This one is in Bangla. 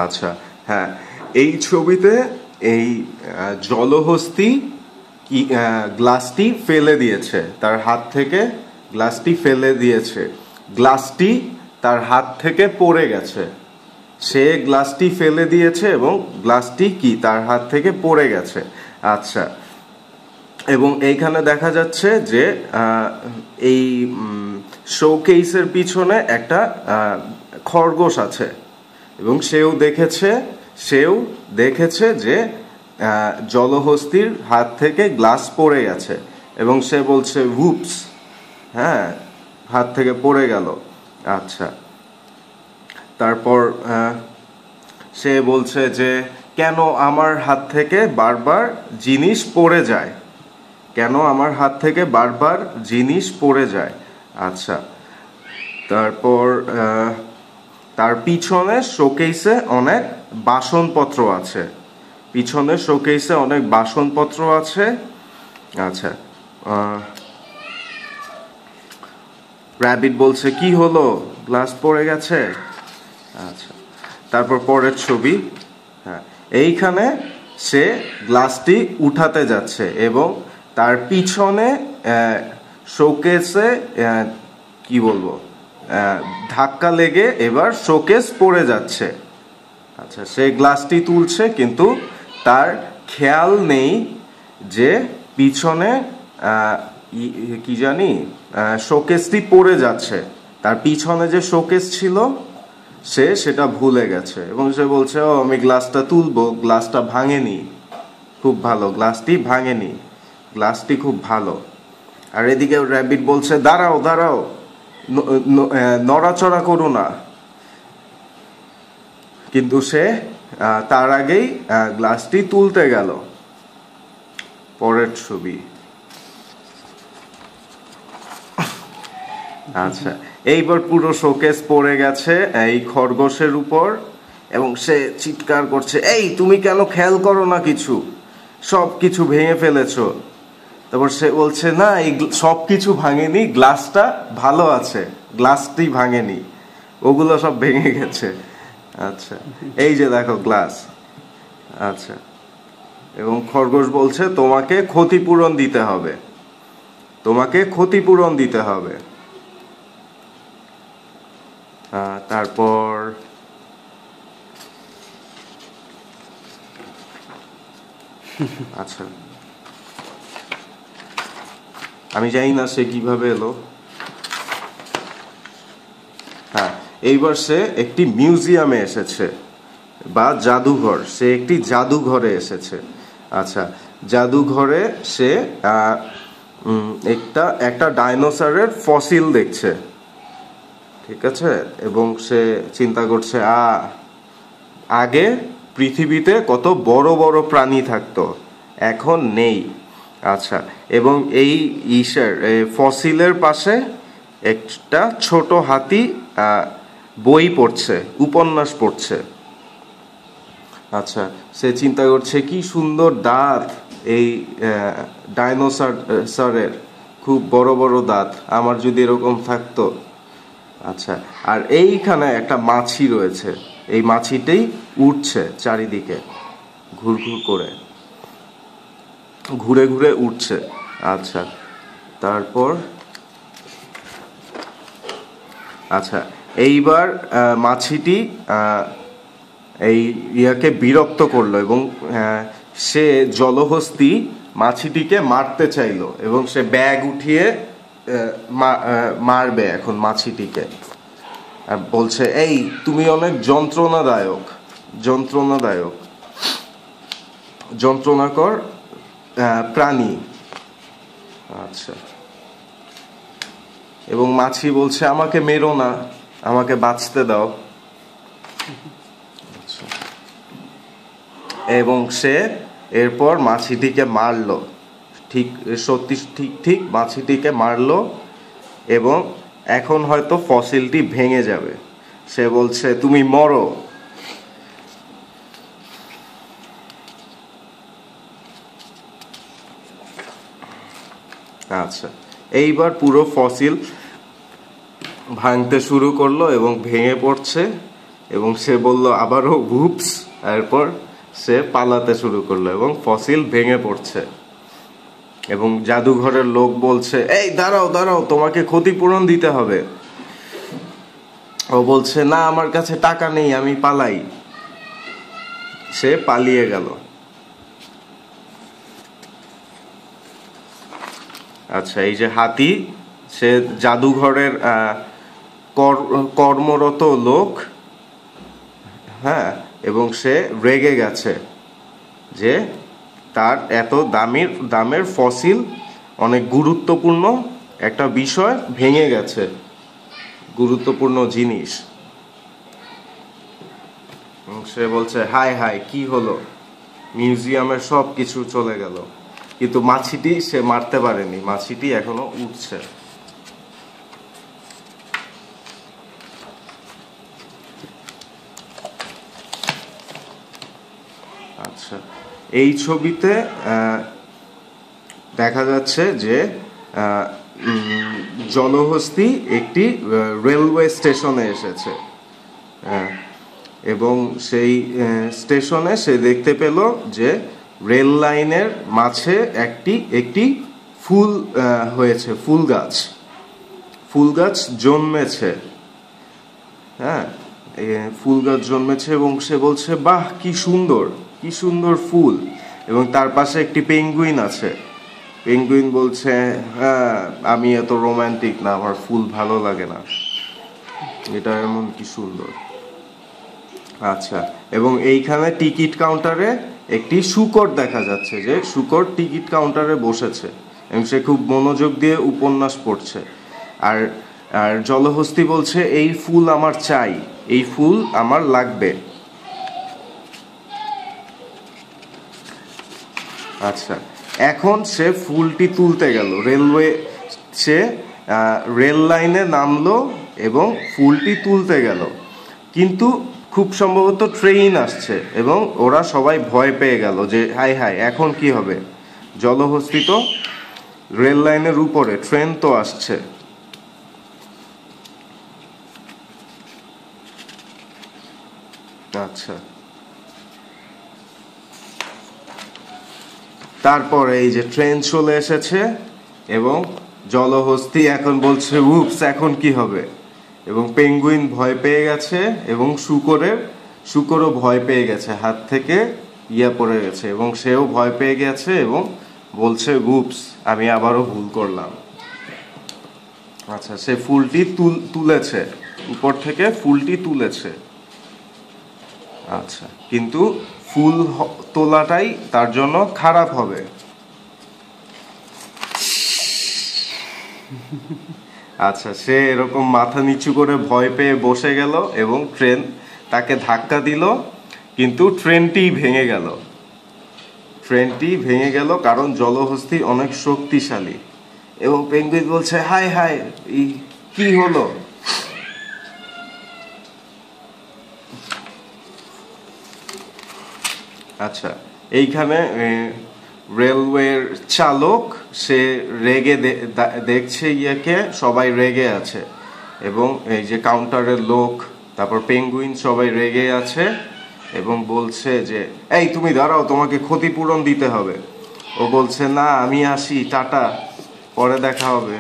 আচ্ছা, হ্যাঁ, এই ছবিতে এই জলহস্তি কি গ্লাসটি ফেলে দিয়েছে, তার হাত থেকে গ্লাসটি ফেলে দিয়েছে, গ্লাসটি তার হাত থেকে পড়ে গেছে। সে গ্লাসটি ফেলে দিয়েছে এবং গ্লাসটি কি তার হাত থেকে পড়ে গেছে। আচ্ছা, এবং এইখানে দেখা যাচ্ছে যে এই শোকেসের পিছনে একটা খরগোশ আছে এবং সেও দেখেছে যে জলহস্তির হাত থেকে গ্লাস পড়ে গেছে এবং সে বলছে হুপস, হ্যাঁ, হাত থেকে পড়ে গেল। আচ্ছা, তারপর সে বলছে যে কেন আমার হাত থেকে বারবার জিনিস পড়ে যায়, কেন আমার হাত থেকে বারবার জিনিস পড়ে যায়। আচ্ছা, তারপর তার পিছনে শোকেসে অনেক বাসনপত্র আছে, পিছনে শোকেসে অনেক বাসনপত্র আছে। আচ্ছা, র্যাবিট বলছে কি হলো, গ্লাস পড়ে গেছে। আচ্ছা, তারপর পরের ছবি, হ্যাঁ, এইখানে সে গ্লাসটি উঠাতে যাচ্ছে এবং তার পিছনে শোকেসে কি বলবো ধাক্কা লেগে এবার শোকেস পড়ে যাচ্ছে। আচ্ছা, সে গ্লাসটি তুলছে কিন্তু তার খেয়াল নেই যে পিছনে কি জানি শোকেসটি পড়ে যাচ্ছে, তার পিছনে যে শোকেস ছিল সেটা ভুলে গেছে এবং সে বলছে ও আমি গ্লাসটা তুলবো, গ্লাসটা ভাঙেনি, খুব ভালো, গ্লাসটি ভাঙেনি, গ্লাসটি খুব ভালো। আর এদিকে র্যাবিট বলছে দাঁড়াও দাঁড়াও, নড়াচড়া করো না, কিন্তু সে তার আগেই গ্লাসটি তুলতে গেল। পরের ছবি, আচ্ছা, এইবার পুরো শোকেস পড়ে গেছে এই খরগোশের উপর এবং সে চিৎকার করছে এই তুমি কেন খেয়াল করো না, কিছু সব কিছু ভেঙে ফেলেছো। তারপর সে বলছে না, এই সব কিছু ভাঙেনি, গ্লাসটা ভালো আছে, গ্লাসটি ভাঙেনি, ওগুলো সব ভেঙে গেছে। আচ্ছা, এই যে দেখো গ্লাস। আচ্ছা, এবং খরগোশ বলছে তোমাকে ক্ষতিপূরণ দিতে হবে, তোমাকে ক্ষতিপূরণ দিতে হবে। তারপর আচ্ছা, আমি জানি না সে কিভাবে এলো। হ্যাঁ, এইবার সে একটি মিউজিয়ামে এসেছে বা জাদুঘর, সে একটি জাদুঘরে এসেছে। আচ্ছা, জাদুঘরে সে একটা ডাইনোসরের ফসিল দেখছে, ঠিক আছে, এবং সে চিন্তা করছে আগে পৃথিবীতে কত বড় বড় প্রাণী থাকতো, এখন নেই। আচ্ছা, এবং এই ফসিলের পাশে একটা ছোট হাতি বই পড়ছে, উপন্যাস পড়ছে। আচ্ছা, সে চিন্তা করছে কি সুন্দর দাঁত এই ডাইনোসরের, খুব বড় বড় দাঁত, আমার যদি এরকম থাকতো। আচ্ছা, আর এইখানে একটা মাছি রয়েছে, এই মাছিটাই উঠছে চারিদিকে, ঘুরঘুর করে ঘুরে ঘুরে উঠছে। আচ্ছা, তারপর আচ্ছা, এইবার মাছিটি এই ইয়াকে বিরক্ত করলো এবং সে জলহস্তি মাছিটিকে মারতে চাইলো এবং সে ব্যাগ উঠিয়ে মারবে এখন মাছিটিকে। বলছে এই তুমি অনেক যন্ত্রণাকর প্রাণী। আচ্ছা, এবং মাছি বলছে আমাকে মেরো না, আমাকে বাঁচতে দাও। আচ্ছা, এবং সে এরপর মাছিটিকে মারলো, ঠিক মাছিটিকে মারলো এবং এখন হয়তো ফসিলটি ভেঙে যাবে। সে বলছে তুমি মরো। আচ্ছা, এইবার পুরো ফসিল ভাঙতে শুরু করলো এবং ভেঙে পড়ছে। এবং সে বলল আবারও হুপস, এরপর সে পালাতে শুরু করলো এবং ফসিল ভেঙে পড়ছে। এবং জাদুঘরের লোক বলছে, এই দাঁড়াও দাঁড়াও, তোমাকে ক্ষতিপূরণ দিতে হবে। ও বলছে, না আমার কাছে টাকা নেই, আমি পালাই। সে পালিয়ে গেল। আচ্ছা, এই যে হাতি, সে জাদুঘরের কর্মরত লোক, হ্যাঁ, এবং সে রেগে গেছে যে তার এত দামের ফসিল, অনেক গুরুত্বপূর্ণ একটা বিষয় ভেঙে গেছে, গুরুত্বপূর্ণ জিনিস। সে বলছে, হায় হায়, কি হলো, মিউজিয়ামের সব কিছু চলে গেল। কিন্তু মাছিটি সে মারতে পারেনি, মাছিটি এখনো উঠছে। আচ্ছা, এই ছবিতে দেখা যাচ্ছে যে জলহস্তী একটি রেলওয়ে স্টেশনে এসেছে, এবং সেই স্টেশনে সে দেখতে পেল যে রেল লাইনের মাঝে একটি ফুল হয়েছে, ফুল গাছ জন্মেছে, হ্যাঁ, ফুল গাছ জন্মেছে। এবং সে বলছে, বাহ, কি সুন্দর ফুল। এবং তার পাশে একটি পেঙ্গুইন আছে। পেঙ্গুইন বলছে, হ্যাঁ, আমি এত রোমান্টিক না, আমার ফুল ভালো লাগে না, এটা এমন কি সুন্দর। আচ্ছা, এবং এইখানে টিকিট কাউন্টারে একটি শূকর দেখা যাচ্ছে, যে শূকর টিকিট কাউন্টারে বসেছে এবং সে খুব মনোযোগ দিয়ে উপন্যাস পড়ছে। আর আর জলহস্তী বলছে, এই ফুল আমার চাই, এই ফুল আমার লাগবে। আচ্ছা, এখন সে ফুলটি তুলতে গেল, সে রেল লাইনে নামলো এবং ফুলটি তুলতে গেল, কিন্তু খুব সম্ভবত ট্রেন আসছে এবং ওরা সবাই ভয় পেয়ে গেল যে হাই হাই, এখন কি হবে, জলহস্তী তো রেল লাইনের উপরে, ট্রেন তো আসছে। আচ্ছা, তারপরে এই যে ট্রেন চলে এসেছে এবং জলহস্তী এখন বলছে, উপস, এখন কি হবে। এবং পেঙ্গুইন ভয় পেয়ে গেছে এবং শূকরও ভয় পেয়ে গেছে, হাত থেকে পড়ে গেছে এবং সেও ভয় পেয়ে গেছে এবং বলছে, উপস, আমি আবারও ভুল করলাম। আচ্ছা, সে ফুলটি তুলেছে, উপর থেকে ফুলটি তুলেছে। আচ্ছা, কিন্তু ফুল তোলাটাই তার জন্য খারাপ হবে। আচ্ছা, সে এরকম মাথা নিচু করে ভয় পেয়ে বসে গেল এবং ট্রেন তাকে ধাক্কা দিল, কিন্তু ট্রেনটি ভেঙে গেল কারণ জলহস্তী অনেক শক্তিশালী। এবং পেঙ্গুইন বলছে, হায় হায়, কি হলো। আচ্ছা, এইখানে রেলওয়ের চালক, সে রেগে দেখছে সবাই রেগে আছে, এবং এই যে কাউন্টারের লোক, তারপর পেঙ্গুইন, সবাই রেগে আছে এবং বলছে যে, এই তুমি দাঁড়াও, তোমাকে ক্ষতিপূরণ দিতে হবে। ও বলছে, না, আমি আসি, টাটা, পরে দেখা হবে।